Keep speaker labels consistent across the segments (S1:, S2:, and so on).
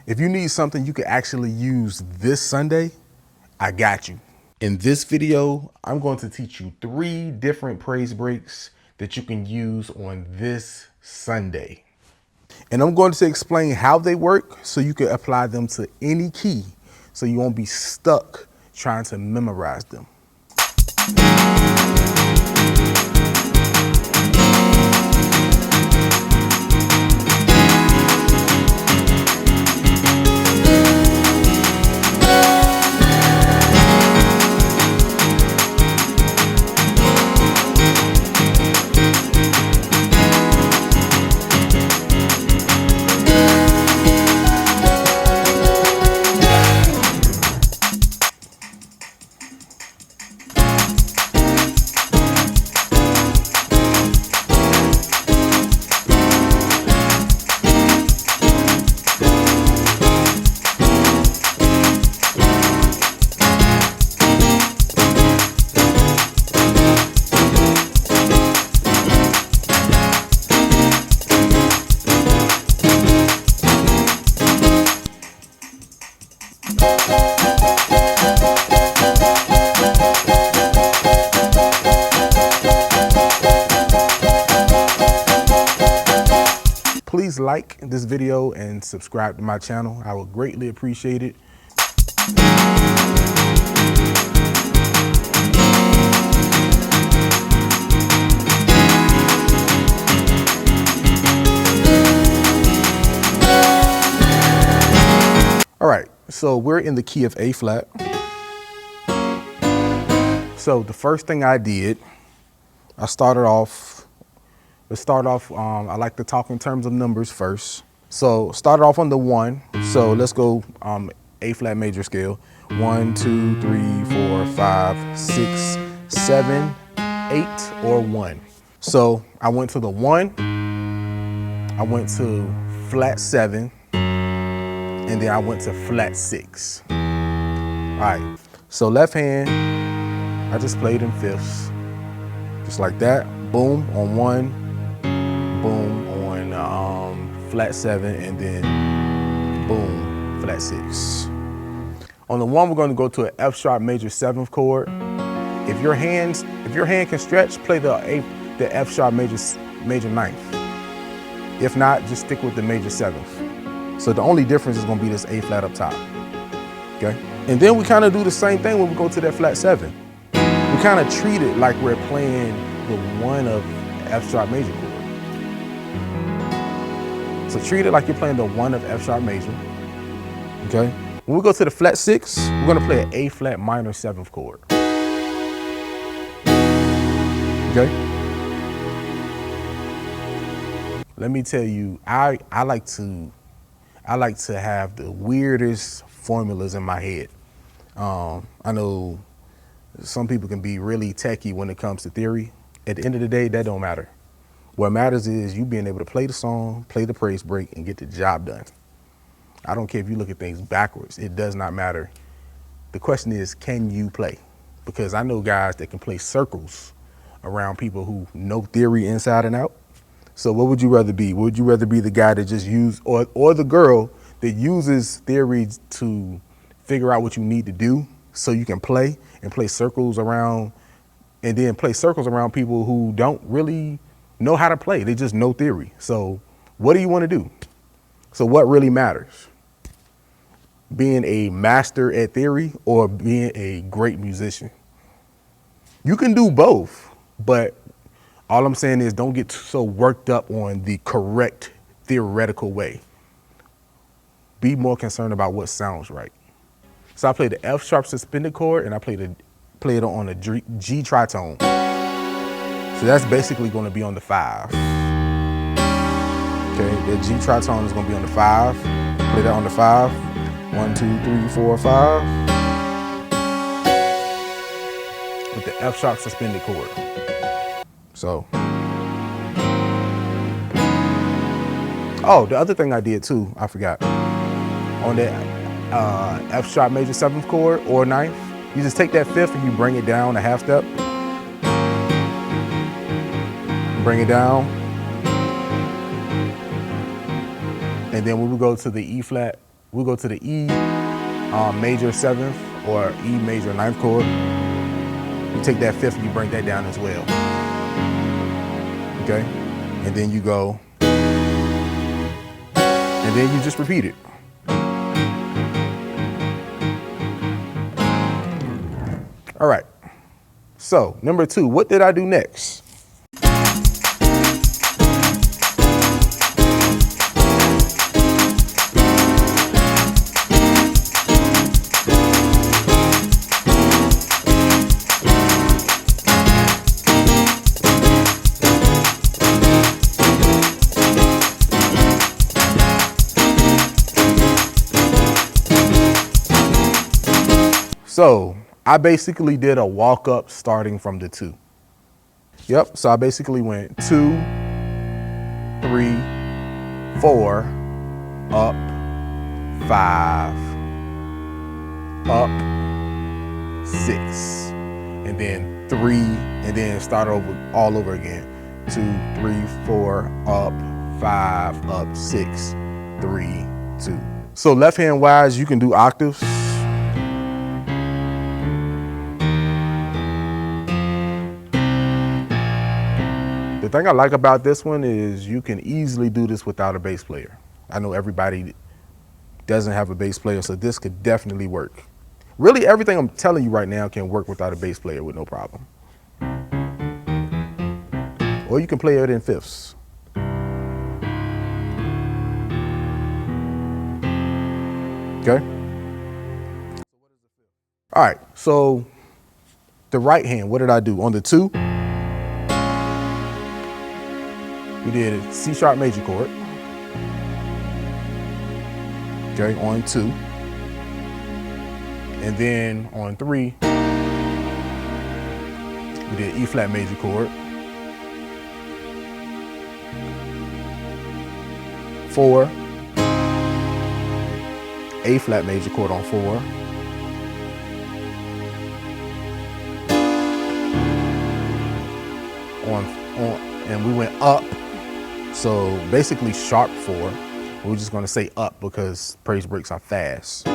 S1: If you need something you can actually use this Sunday, I got you. In this video, I'm going to teach you 3 different praise breaks that you can use on this Sunday. And I'm going to explain how they work so you can apply them to any key so you won't be stuck trying to memorize them. Please like this video and subscribe to my channel. I would greatly appreciate it. All right, so we're in the key of A flat. So the first thing I did, I started off, I like to talk in terms of numbers first. So started off on the 1. So let's go A flat major scale. 1, 2, 3, 4, 5, 6, 7, 8, or 1. So I went to the 1, I went to flat 7, and then I went to flat 6. All right, so left hand, I just played in fifths. Just like that, boom on 1, boom on flat 7, and then boom, flat 6. On the 1, we're going to go to an F sharp major 7th chord. If your hand can stretch, play the F sharp major 9th. If not, just stick with the major 7th. So the only difference is going to be this A flat up top. Okay, and then we kind of do the same thing when we go to that flat 7. We kind of treat it like we're playing the 1 of F sharp major chord. So treat it like you're playing the 1 of F sharp major. Okay. When we go to the flat 6, we're going to play an A flat minor 7th chord. Okay. Let me tell you, I like to have the weirdest formulas in my head. I know some people can be really techie when it comes to theory. At the end of the day, that don't matter. What matters is you being able to play the song, play the praise break, and get the job done. I don't care if you look at things backwards. It does not matter. The question is, can you play? Because I know guys that can play circles around people who know theory inside and out. So what would you rather be? Would you rather be the guy that just or the girl that uses theory to figure out what you need to do so you can play and play circles around, and then play circles around people who don't really know how to play? They just know theory. So what do you want to do? So what really matters? Being a master at theory or being a great musician? You can do both, but all I'm saying is don't get so worked up on the correct theoretical way. Be more concerned about what sounds right. So I played the F sharp suspended chord, and I played it on a G tritone. So that's basically going to be on the 5. Okay, the G tritone is going to be on the 5. Play that on the 5. 1, 2, 3, 4, 5. With the F sharp suspended chord. So, oh, the other thing I did too, I forgot. On that F sharp major 7th chord or 9th, you just take that 5th and you bring it down a half step. Bring it down. And then when we go to the E flat We'll go to the E major 7th or E major 9th chord. You take that 5th and you bring that down as well. Okay? And then you go, and then you just repeat it. All right. So, number 2, what did I do next? So I basically did a walk up starting from the 2. Yep, so I basically went 2, 3, 4, up, 5, up, 6, and then 3, and then start over all over again. 2, 3, 4, up, 5, up, 6, 3, 2. So left hand wise, you can do octaves. The thing I like about this one is you can easily do this without a bass player. I know everybody doesn't have a bass player, so this could definitely work. Really, everything I'm telling you right now can work without a bass player with no problem. Or you can play it in fifths. Okay? All right, so the right hand, what did I do? On the 2, we did a C sharp major chord. Okay, on 2. And then on 3, we did E flat major chord. 4, A flat major chord on 4. And we went up. So basically sharp 4. We're just gonna say up because praise breaks are fast.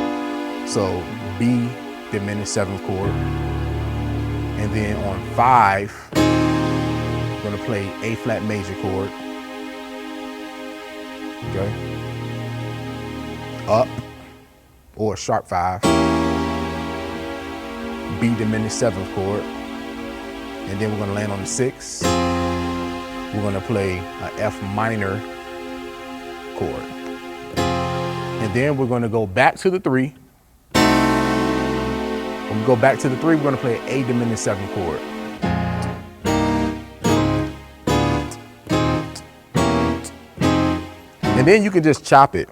S1: So B diminished 7th chord. And then on 5, we're gonna play A flat major chord. Okay. Up or sharp 5. B diminished 7th chord. And then we're gonna land on the 6. We're gonna play a F minor chord. And then we're gonna go back to the 3. When we go back to the 3, we're gonna play an A diminished 7th chord. And then you can just chop it.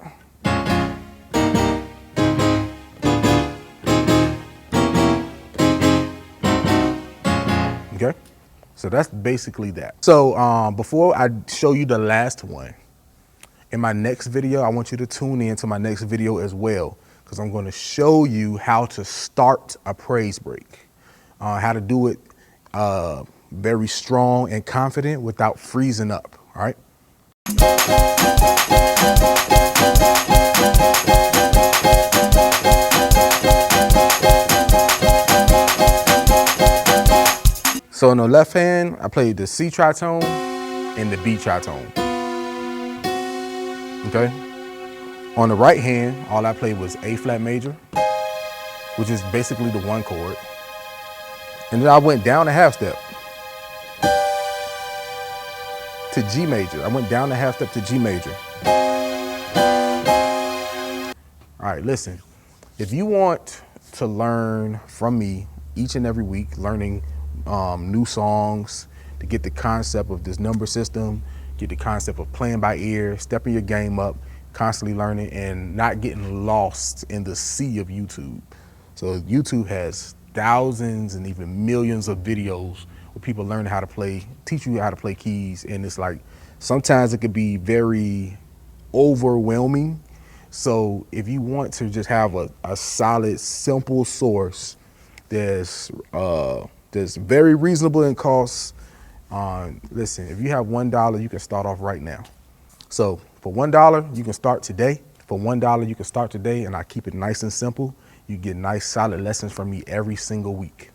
S1: Okay? So that's basically that. So before I show you the last one, in my next video, I want you to tune in to my next video as well, because I'm going to show you how to start a praise break, how to do it very strong and confident without freezing up, all right? So on the left hand, I played the C tritone and the B tritone. Okay? On the right hand, all I played was A flat major, which is basically the 1 chord. And then I went down a half step to G major. I went down a half step to G major. All right, listen, if you want to learn from me each and every week, learning new songs, to get the concept of this number system, get the concept of playing by ear, stepping your game up, constantly learning and not getting lost in the sea of YouTube. So YouTube has thousands and even millions of videos where people learn how to play, teach you how to play keys. And it's like, sometimes it could be very overwhelming. So if you want to just have a solid, simple source that's very reasonable in cost, listen, if you have $1, you can start off right now. So for $1, you can start today. For $1, you can start today, and I keep it nice and simple. You get nice, solid lessons from me every single week.